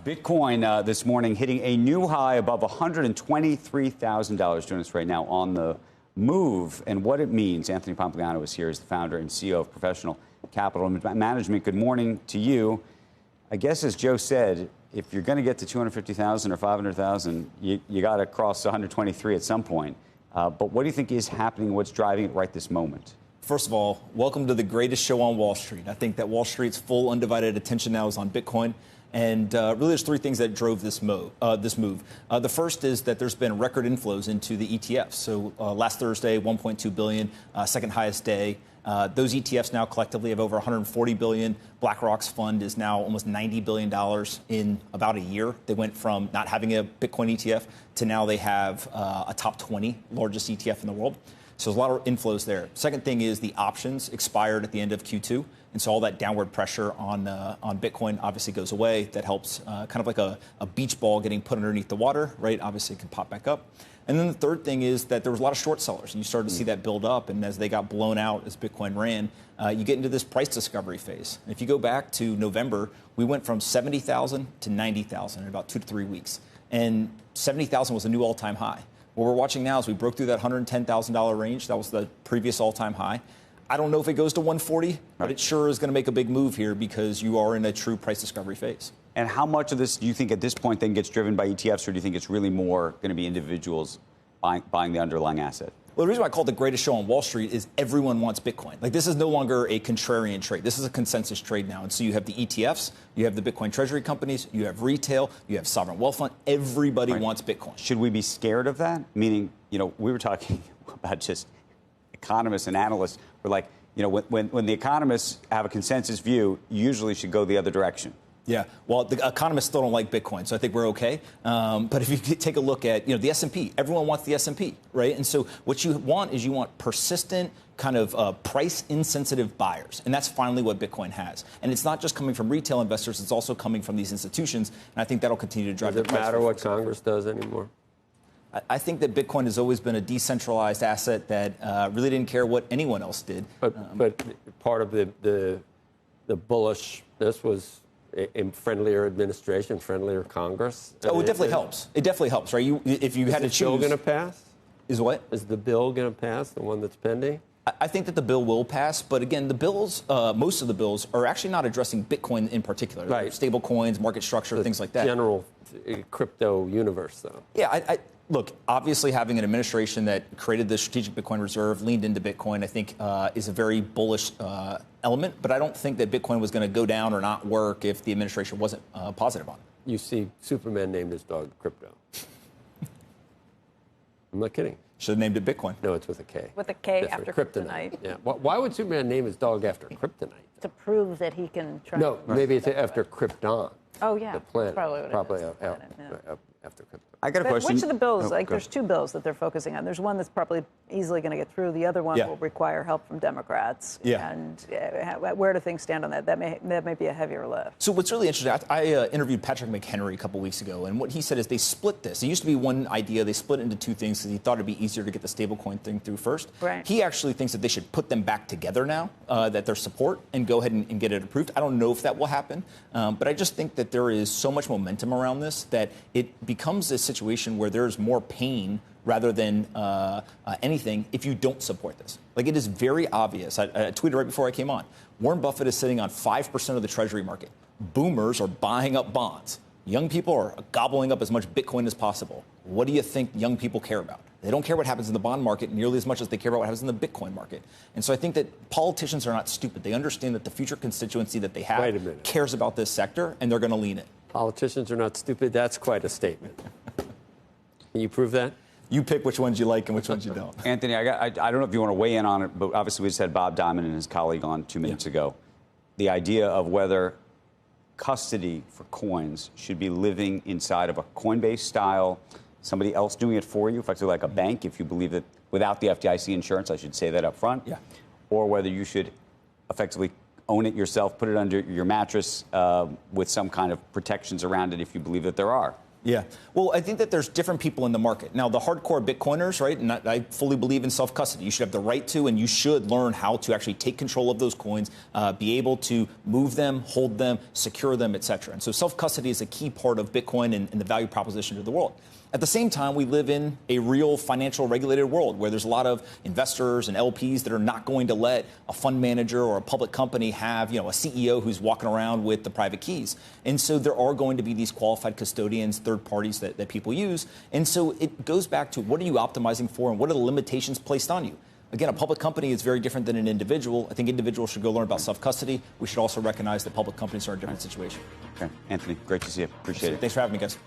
Bitcoin this morning hitting a new high above $123,000. Joining us right now on the move and what it means. Anthony Pompliano is here as the founder and CEO of Professional Capital Management. Good morning to you. I guess, as Joe said, if you're going to get to 250,000 or 500,000, you got to cross 123 at some point. But what do you think is happening? What's driving it right this moment? First of all, welcome to the greatest show on Wall Street. I think that Wall Street's full undivided attention now is on Bitcoin. And really, there's three things that drove this move. The first is that there's been record inflows into the ETFs. So last Thursday, 1.2 billion, second highest day. Those ETFs now collectively have over 140 billion. BlackRock's fund is now almost $90 billion in about a year. They went from not having a Bitcoin ETF to now they have a top 20 largest ETF in the world. So there's a lot of inflows there. Second thing is the options expired at the end of Q2. And so all that downward pressure on Bitcoin obviously goes away. That helps kind of like a beach ball getting put underneath the water, right? Obviously it can pop back up. And then the third thing is that there was a lot of short sellers, and you started to see that build up. And as they got blown out, as Bitcoin ran, you get into this price discovery phase. And if you go back to November, we went from 70,000 to 90,000 in about 2 to 3 weeks. And 70,000 was a new all-time high. What we're watching now is we broke through that $110,000 range. That was the previous all-time high. I don't know if it goes to 140, but it sure is going to make a big move here because you are in a true price discovery phase. And how much of this do you think at this point then gets driven by ETFs, or do you think it's really more going to be individuals buying the underlying asset? Well, the reason why I call it the greatest show on Wall Street is everyone wants Bitcoin. Like, this is no longer a contrarian trade. This is a consensus trade now. And so you have the ETFs, you have the Bitcoin treasury companies, you have retail, you have sovereign wealth fund. Everybody wants Bitcoin. Should we be scared of that? Meaning, we were talking about just economists and analysts. We're like, when the economists have a consensus view, you usually should go the other direction. Yeah, well, the economists still don't like Bitcoin, so I think we're okay. But if you take a look at, the S&P, everyone wants the S&P, right? And so what you want is persistent kind of price-insensitive buyers. And that's finally what Bitcoin has. And it's not just coming from retail investors, it's also coming from these institutions. And I think that'll continue to drive the price. Does it matter what Congress does anymore? I think that Bitcoin has always been a decentralized asset that really didn't care what anyone else did. But part of the bullishness was in friendlier administration, friendlier Congress. Oh, it definitely helps. It definitely helps, right? If you had to choose. Is the bill going to pass? Is what? Is the bill going to pass, the one that's pending? I think that the bill will pass, but again, the bills, most of the bills are actually not addressing Bitcoin in particular. Right. Stable coins, market structure, things like that. General crypto universe, though. Yeah, look, obviously having an administration that created the strategic Bitcoin reserve, leaned into Bitcoin, I think is a very bullish element. But I don't think that Bitcoin was going to go down or not work if the administration wasn't positive on it. You see Superman named his dog Crypto. I'm not kidding. Should have named it Bitcoin. No, it's with a K. With a K after kryptonite. Yeah. Why would Superman name his dog after kryptonite? To prove that he can try. No, maybe it's after Krypton. Oh, yeah. The planet. Probably after Krypton. I got a question. Which of the bills, there's two bills that they're focusing on. There's one that's probably easily going to get through. The other one will require help from Democrats. Yeah. And where do things stand on that? That may be a heavier lift. So what's really interesting, I interviewed Patrick McHenry a couple weeks ago, and what he said is they split this. It used to be one idea. They split it into two things because he thought it'd be easier to get the stablecoin thing through first. Right. He actually thinks that they should put them back together now, that their support, and go ahead and get it approved. I don't know if that will happen, but I just think that there is so much momentum around this that it becomes a situation where there's more pain rather than anything if you don't support this. Like, it is very obvious. I tweeted right before I came on. Warren Buffett is sitting on 5% of the treasury market. Boomers are buying up bonds. Young people are gobbling up as much Bitcoin as possible. What do you think young people care about? They don't care what happens in the bond market nearly as much as they care about what happens in the Bitcoin market. And so I think that politicians are not stupid. They understand that the future constituency that they have cares about this sector, and they're going to lean in. Politicians are not stupid. That's quite a statement. Can you prove that? You pick which ones you like and which ones you don't. Anthony, I don't know if you want to weigh in on it, but obviously we just had Bob Diamond and his colleague on 2 minutes ago. The idea of whether custody for coins should be living inside of a Coinbase style, somebody else doing it for you, effectively like a bank, if you believe that without the FDIC insurance, I should say that up front. Yeah. Or whether you should effectively own it yourself, put it under your mattress with some kind of protections around it if you believe that there are. Yeah. Well, I think that there's different people in the market. Now, the hardcore Bitcoiners, right, and I fully believe in self-custody. You should have the right to, and you should learn how to actually take control of those coins, be able to move them, hold them, secure them, et cetera. And so self-custody is a key part of Bitcoin and the value proposition to the world. At the same time, we live in a real financial regulated world where there's a lot of investors and LPs that are not going to let a fund manager or a public company have, a CEO who's walking around with the private keys. And so there are going to be these qualified custodians, third parties that people use. And so it goes back to what are you optimizing for and what are the limitations placed on you? Again, a public company is very different than an individual. I think individuals should go learn about self-custody. We should also recognize that public companies are in a different situation. Okay. Anthony, great to see you. Appreciate it. Thanks for having me, guys.